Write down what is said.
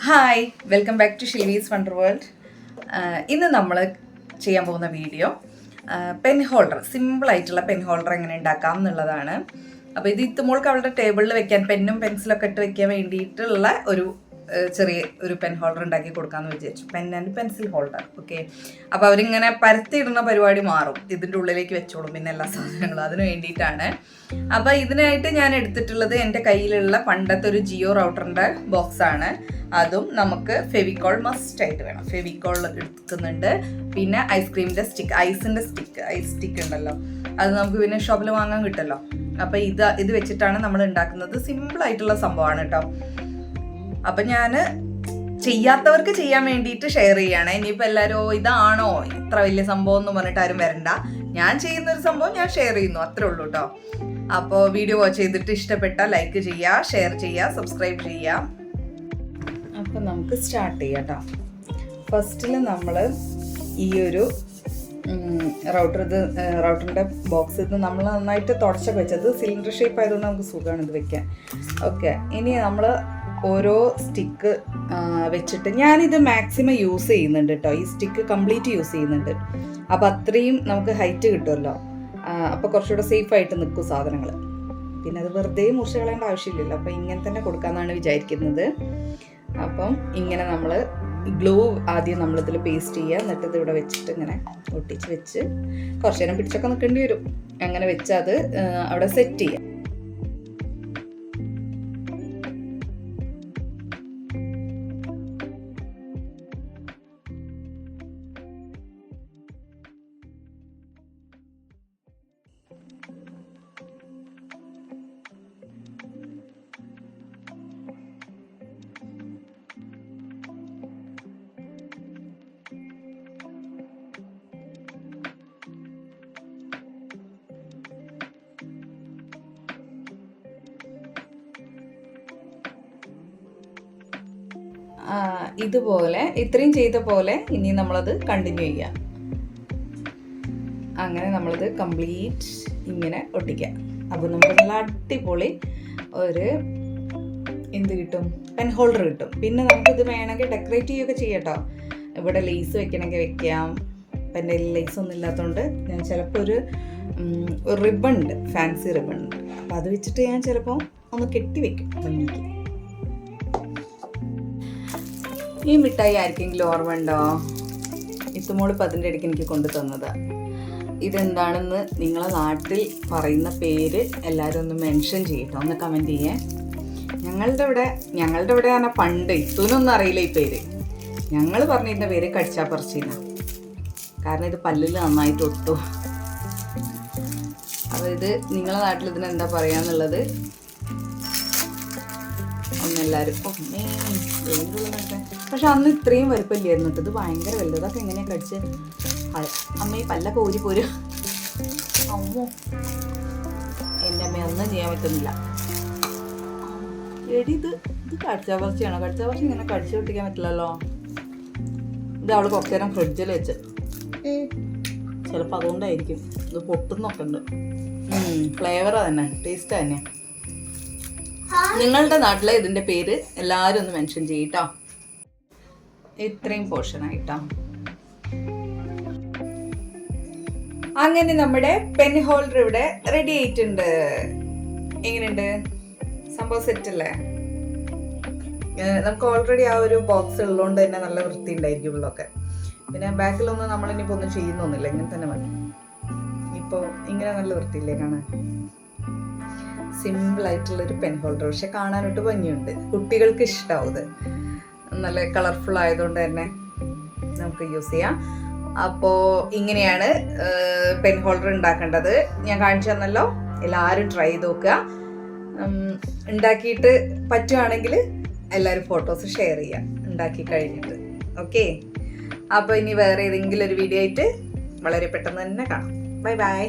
Hi, welcome back to Shilvi's wonder world. ഇന്ന് നമ്മൾ ചെയ്യാൻ പോകുന്ന വീഡിയോ പെൻ ഹോൾഡർ, സിമ്പിളായിട്ടുള്ള പെൻ ഹോൾഡർ എങ്ങനെ ഉണ്ടാക്കാം എന്നുള്ളതാണ്. അപ്പോൾ ഇത് ഇത്തുമോൾക്ക് അവളുടെ ടേബിളിൽ വെക്കാൻ പെന്നും പെൻസിലൊക്കെ ഇട്ട് വെക്കാൻ വേണ്ടിയിട്ടുള്ള ചെറിയ ഒരു പെൻ ഹോൾഡർ ഉണ്ടാക്കി കൊടുക്കാമെന്ന് വിചാരിച്ചു. Pen and pencil holder. Okay, അപ്പോൾ അവരിങ്ങനെ പരത്തിയിടുന്ന പരിപാടി മാറും, ഇതിൻ്റെ ഉള്ളിലേക്ക് വെച്ചോളും പിന്നെ എല്ലാ സാധനങ്ങളും. അതിന് വേണ്ടിയിട്ടാണ്. അപ്പോൾ ഇതിനായിട്ട് ഞാൻ എടുത്തിട്ടുള്ളത് എൻ്റെ കയ്യിലുള്ള പണ്ടത്തെ ഒരു ജിയോ റൗട്ടറിൻ്റെ ബോക്സാണ്. അതും നമുക്ക് ഫെവിക്കോൾ മസ്റ്റ് ആയിട്ട് വേണം. ഫെവിക്കോൾ എടുക്കുന്നുണ്ട്. പിന്നെ ഐസ്ക്രീമിൻ്റെ സ്റ്റിക്ക്, ഐസിൻ്റെ സ്റ്റിക്ക്, ഐസ് സ്റ്റിക്ക് ഉണ്ടല്ലോ, അത് നമുക്ക് പിന്നെ ഷോപ്പിൽ വാങ്ങാൻ കിട്ടുമല്ലോ. അപ്പോൾ ഇത് വെച്ചിട്ടാണ് നമ്മൾ ഉണ്ടാക്കുന്നത്. സിമ്പിളായിട്ടുള്ള സംഭവമാണ് കേട്ടോ. അപ്പം ഞാൻ ചെയ്യാത്തവർക്ക് ചെയ്യാൻ വേണ്ടിയിട്ട് ഷെയർ ചെയ്യാണ്. ഇനിയിപ്പോൾ എല്ലാവരും ഇതാണോ ഇത്ര വലിയ സംഭവം എന്ന് പറഞ്ഞിട്ട് ആരും വരണ്ട. ഞാൻ ചെയ്യുന്നൊരു സംഭവം ഞാൻ ഷെയർ ചെയ്യുന്നു, അത്രേ ഉള്ളൂ കേട്ടോ. അപ്പോൾ വീഡിയോ വാച്ച് ചെയ്തിട്ട് ഇഷ്ടപ്പെട്ടാൽ ലൈക്ക് ചെയ്യുക, ഷെയർ ചെയ്യുക, സബ്സ്ക്രൈബ് ചെയ്യുക. അപ്പം നമുക്ക് സ്റ്റാർട്ട് ചെയ്യാം കേട്ടോ. ഫസ്റ്റിൽ നമ്മൾ ഈ ഒരു റൗട്ടറിൻ്റെ ബോക്സ് ഇത് നമ്മൾ നന്നായിട്ട് തുടച്ചൊക്കെ വെച്ചത് സിലിണ്ടർ ഷേപ്പ് ആയതുകൊണ്ട് നമുക്ക് സുഖമാണ് ഇത് വെക്കാൻ. ഓക്കെ, ഇനി നമ്മൾ ഓരോ സ്റ്റിക്ക് വെച്ചിട്ട് ഞാനിത് മാക്സിമം യൂസ് ചെയ്യുന്നുണ്ട് കേട്ടോ. ഈ സ്റ്റിക്ക് കംപ്ലീറ്റ് യൂസ് ചെയ്യുന്നുണ്ട്. അപ്പോൾ അത്രയും നമുക്ക് ഹൈറ്റ് കിട്ടുമല്ലോ. അപ്പോൾ കുറച്ചുകൂടെ സേഫായിട്ട് നിൽക്കും സാധനങ്ങൾ. പിന്നെ അത് വെറുതെ മുറിച്ച് കളയേണ്ട ആവശ്യമില്ലല്ലോ. അപ്പോൾ ഇങ്ങനെ തന്നെ കൊടുക്കാമെന്നാണ് വിചാരിക്കുന്നത്. അപ്പം ഇങ്ങനെ നമ്മൾ ഗ്ലൂ ആദ്യം നമ്മളിതിൽ പേസ്റ്റ് ചെയ്യുക. എന്നിട്ട് ഇത് ഇവിടെ വെച്ചിട്ട് ഇങ്ങനെ ഒട്ടിച്ച് വെച്ച് കുറച്ച് നേരം പിടിച്ചൊക്കെ നിൽക്കേണ്ടി വരും. അങ്ങനെ വെച്ച് അത് അവിടെ സെറ്റ് ചെയ്യാം. ഇതുപോലെ ഇത്രയും ചെയ്ത പോലെ ഇനി നമ്മളത് കണ്ടിന്യൂ ചെയ്യാം. അങ്ങനെ നമ്മളത് കംപ്ലീറ്റ് ഇങ്ങനെ ഒട്ടിക്കാം. അപ്പോൾ നമുക്ക് നല്ല അടിപൊളി ഒരു എന്ത് കിട്ടും, പെൻ ഹോൾഡർ കിട്ടും. പിന്നെ നമുക്കിത് വേണമെങ്കിൽ ഡെക്കറേറ്റ് ചെയ്യുകയൊക്കെ ചെയ്യാം കേട്ടോ. ഇവിടെ ലേസ് വെക്കണമെങ്കിൽ വെക്കാം. ഇപ്പം എൻ്റെ ലേസ് ഒന്നും ഇല്ലാത്തതുകൊണ്ട് ഞാൻ ചിലപ്പോൾ ഒരു റിബൺ ഉണ്ട്, ഫാൻസി റിബൺ ഉണ്ട്. അപ്പോൾ അത് വെച്ചിട്ട് ഞാൻ ചിലപ്പോൾ ഒന്ന് കെട്ടി വെക്കും ഭംഗിക്ക്. ഈ മിഠായി ആർക്കെങ്കിലും ഓർമ്മ ഉണ്ടോ? ഇത്തുമോളിപ്പോൾ അതിൻ്റെ ഇടയ്ക്ക് എനിക്ക് കൊണ്ടു തന്നതാണ്. ഇതെന്താണെന്ന് നിങ്ങളെ നാട്ടിൽ പറയുന്ന പേര് എല്ലാവരും ഒന്ന് മെൻഷൻ ചെയ്യട്ടോ, ഒന്ന് കമൻറ്റ് ചെയ്യേ. ഞങ്ങളുടെ ഇവിടെ പറഞ്ഞാൽ പണ്ട് ഇത്തുനൊന്നും അറിയില്ല ഈ പേര്. ഞങ്ങൾ പറഞ്ഞിരുന്ന പേര് കടിച്ചാപ്പറച്ചിന. കാരണം ഇത് പല്ലിൽ നന്നായിട്ട് ഒട്ടു. അപ്പോൾ ഇത് നിങ്ങളെ നാട്ടിൽ ഇതിനെന്താ പറയാന്നുള്ളത് ഒന്നെല്ലാവരും പക്ഷെ അന്ന് ഇത്രയും വലുപ്പമില്ലായിരുന്നു കേട്ടോ. ഇത് ഭയങ്കര വലുത്. അതൊക്കെ എങ്ങനെയാണ് കടിച്ച് അമ്മ ഈ പല്ലൊക്കെ ഊരി പോരും. അമ്മോ, എൻ്റെ അമ്മ ഒന്നും ചെയ്യാൻ പറ്റുന്നില്ല. എടി ഇത് കടിച്ചാപ്പറച്ചിയാണോ? കടിച്ചാപ്പറച്ചി ഇങ്ങനെ കടിച്ചു പൊട്ടിക്കാൻ പറ്റില്ലല്ലോ. ഇത് അവൾ കുറച്ച് നേരം ഫ്രിഡ്ജിൽ വെച്ച്, ചിലപ്പോൾ അതുകൊണ്ടായിരിക്കും ഇത് പൊട്ടുന്നൊക്കെ ഉണ്ട്. ഫ്ലേവറാ തന്നെ, ടേസ്റ്റ് തന്നെ. നിങ്ങളുടെ നാട്ടിലെ ഇതിൻ്റെ പേര് എല്ലാവരും ഒന്ന് മെൻഷൻ ചെയ്യട്ടോ. ഇത്രയും പോർഷനായിട്ടോ. അങ്ങനെ നമ്മുടെ പെൻ ഹോൾഡർ ഇവിടെ റെഡി ആയിട്ടുണ്ട്. എങ്ങനെയുണ്ട് സംഭവം? സെറ്റ് അല്ലേ? നമുക്ക് ഓൾറെഡി ആ ഒരു ബോക്സ് ഉള്ളതുകൊണ്ട് തന്നെ നല്ല വൃത്തി ഉണ്ടായിരിക്കും ഉള്ളൊക്കെ. പിന്നെ ബാക്കിലൊന്നും നമ്മളിനിപ്പോൾ ഒന്നും ചെയ്യുന്നൊന്നുമില്ല, ഇങ്ങനെ തന്നെ മതി. ഇപ്പോൾ ഇങ്ങനെ നല്ല വൃത്തിയില്ലേ കാണാൻ? സിമ്പിളായിട്ടുള്ളൊരു പെൻ ഹോൾഡർ, പക്ഷെ കാണാനൊട്ട് ഭംഗിയുണ്ട്. കുട്ടികൾക്ക് ഇഷ്ടമാവും. ഇത് നല്ല കളർഫുൾ ആയതുകൊണ്ട് തന്നെ നമുക്ക് യൂസ് ചെയ്യാം. അപ്പോൾ ഇങ്ങനെയാണ് പെൻ ഹോൾഡർ ഉണ്ടാക്കേണ്ടത്. ഞാൻ കാണിച്ചു തന്നല്ലോ. എല്ലാവരും ട്രൈ ചെയ്ത് നോക്കുക. ഉണ്ടാക്കിയിട്ട് പറ്റുവാണെങ്കിൽ എല്ലാവരും ഫോട്ടോസ് ഷെയർ ചെയ്യാം ഉണ്ടാക്കി കഴിഞ്ഞിട്ട്. ഓക്കെ, അപ്പോൾ ഇനി വേറെ ഏതെങ്കിലും ഒരു വീഡിയോ ആയിട്ട് വളരെ പെട്ടെന്ന് തന്നെ കാണാം. Bye bye.